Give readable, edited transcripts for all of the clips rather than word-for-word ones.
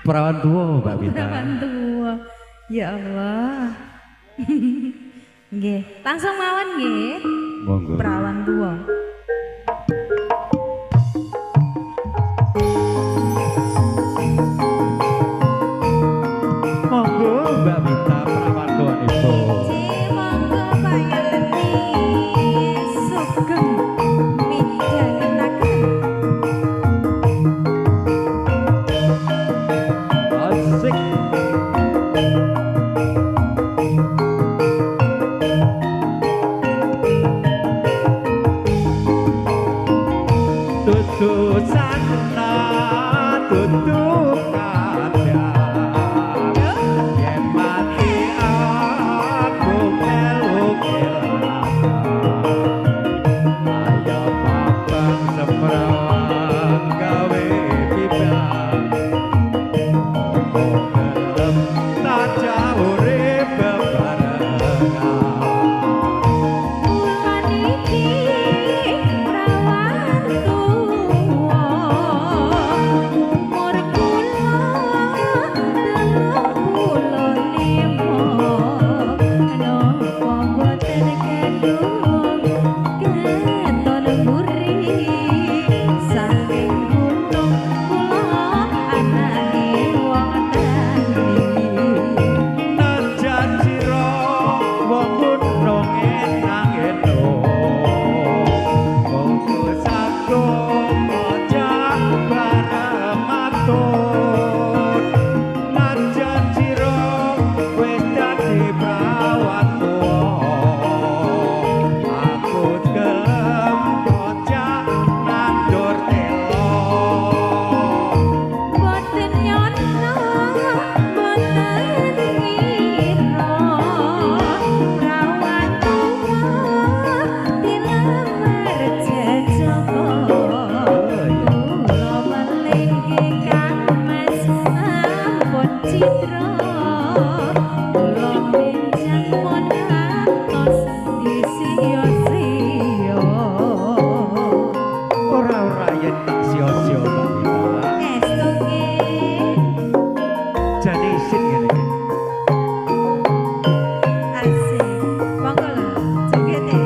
Perawan tua Mbak Wita. Perawan tua. Ya Allah. Nggih, langsung mawon nggih. Monggo. Perawan tua. Monggo Mbak Wita perawan tua niku. Monggo pangaten sugeng midhangetaken. Asik. Tutu sana tutu kada yen mati aku meluk ayo papang semrawang gawe bibang opo gelem tak urip bebarengan. Kula niki perawan tua, umur kula 35, napa boten kedung keton mburi, saking gunung kula anake wong tani. Najan sira wong gunung enang enung monggo sagung ojak bareng matut. Najan sira wis dadi perawan tuwa aku gelem ojak nandur telo. Boten nyono, boten ngira, perawan tua dilamar jejaka. Kula melingke Kang Mas ampun citra, kula benjang mon ngantos disia-sia. Ora yen tak sia-sia Mbak Wita. Estu nggih. Jane isin ngene iki. Asik, monggo lho, jogete.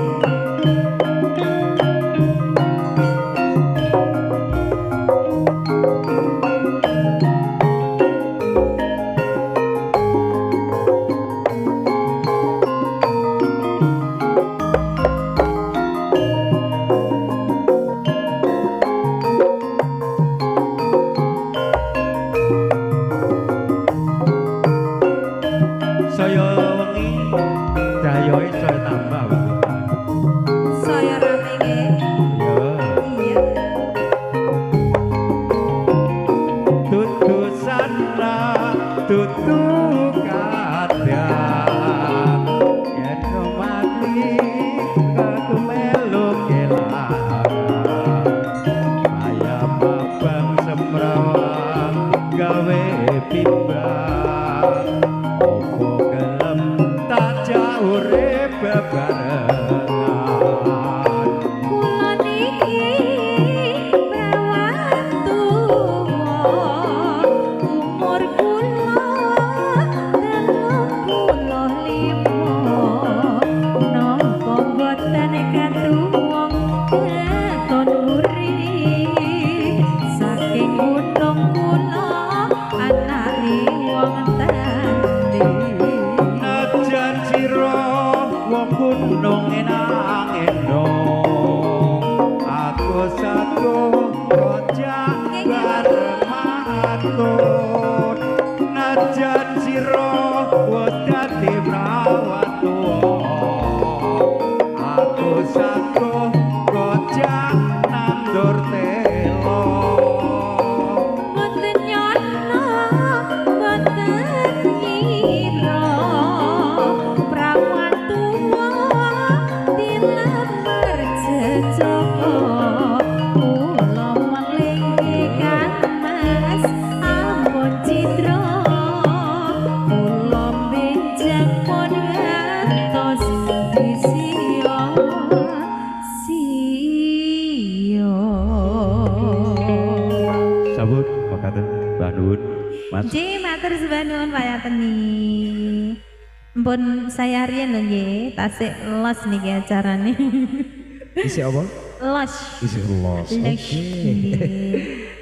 Saya wengi dayoe saya tambah Mbak Wita. Saya rame nggih. Ya. Iya. Tutu sana tutu kada yen mati aku meluk kelangan ayam babang semrawang gawe pimbang opo gelem tak urip bebarengan. Kula niki perawan tua, umur kula 35, napa boten katuwung keton mburi, saking gunung kula anake wong tani. Najan sira wong gunung enang enung aku sagung ojak bareng matut. Najan sira wis dadi perawan tuwa aku sagung ojak nandur telo. Boten nyono, boten ngira, perawan tua dilamar jejaka. Kula melingke Kang Mas ampun citra, kula benjang mon ngantos disia-sia. Sabut makaten Mbah Nuwun. Mas. Nggih, matur sembah nuwun Pak Yateni. Mpun saya riyen lho nggih, tasik los niki acarane. Isi apa? Los. Isi los. Los. Oke.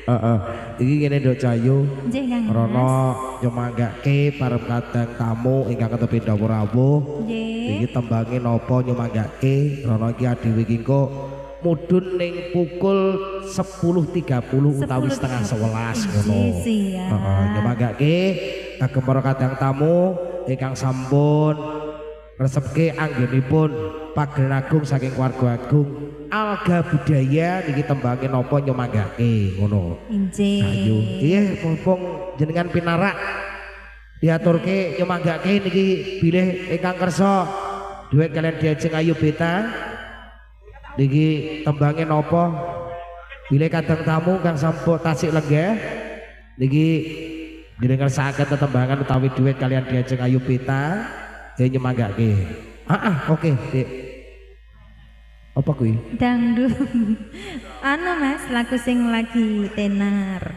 Heeh. Iki ngene Nduk Cayu. Nggih, Kang. Rono nyemanggake parep kadang tamu ingkang ketepi dawuh rawuh. Nggih. Iki tembange napa nyemanggake Rono iki adewe iki engko mudhun ning pukul 10.30 utawi setengah 11 ngono. Siap. Heeh, nyemanggake kagem para kadang tamu ingkang sampun resepke anggenipun pagelaran agung saking keluarga agung Alga Budaya niki tembange napa nyemanggake ngono. Injih. Ayo, iya mumpung jenengan pinarak diaturke nyemanggake niki bilih ingkang kersa duet kalian Diajeng Ayu Beta niki tembange napa bilih kadang tamu kang sampun tasik lenggah niki jenengan saged tetembangan utawi duet kalian Diajeng Ayu Beta nyemanggake. Oke, Dik. Apa kuwi? Dangdut. Anu Mas, lagu sing lagi tenar.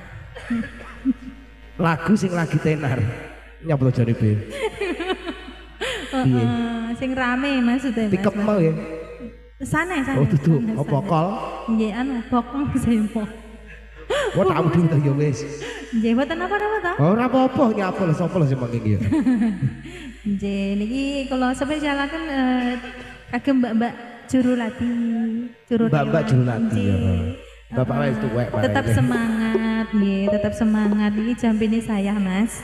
Lagu sing lagi tenar. Nyapa jane be? Piye? Sing rame maksudnya Mas. Pikep mau ya? Sana. Oh dudu, apa kol? Nggih, anu bokong sempok. Wah tak udah ta ya wis. Nggih, boten apa-apa to? Ora apa-apa nyapa lho sapa lho sing mangke iki ya. Nggih, niki kula spesialaken kagem Mbak-mbak juru lati. Mbak-mbak juru lati ya. Nggih. Bapak wis tuwek Pak. Tetap semangat, nggih, tetap semangat. Iki jampine saya, Mas.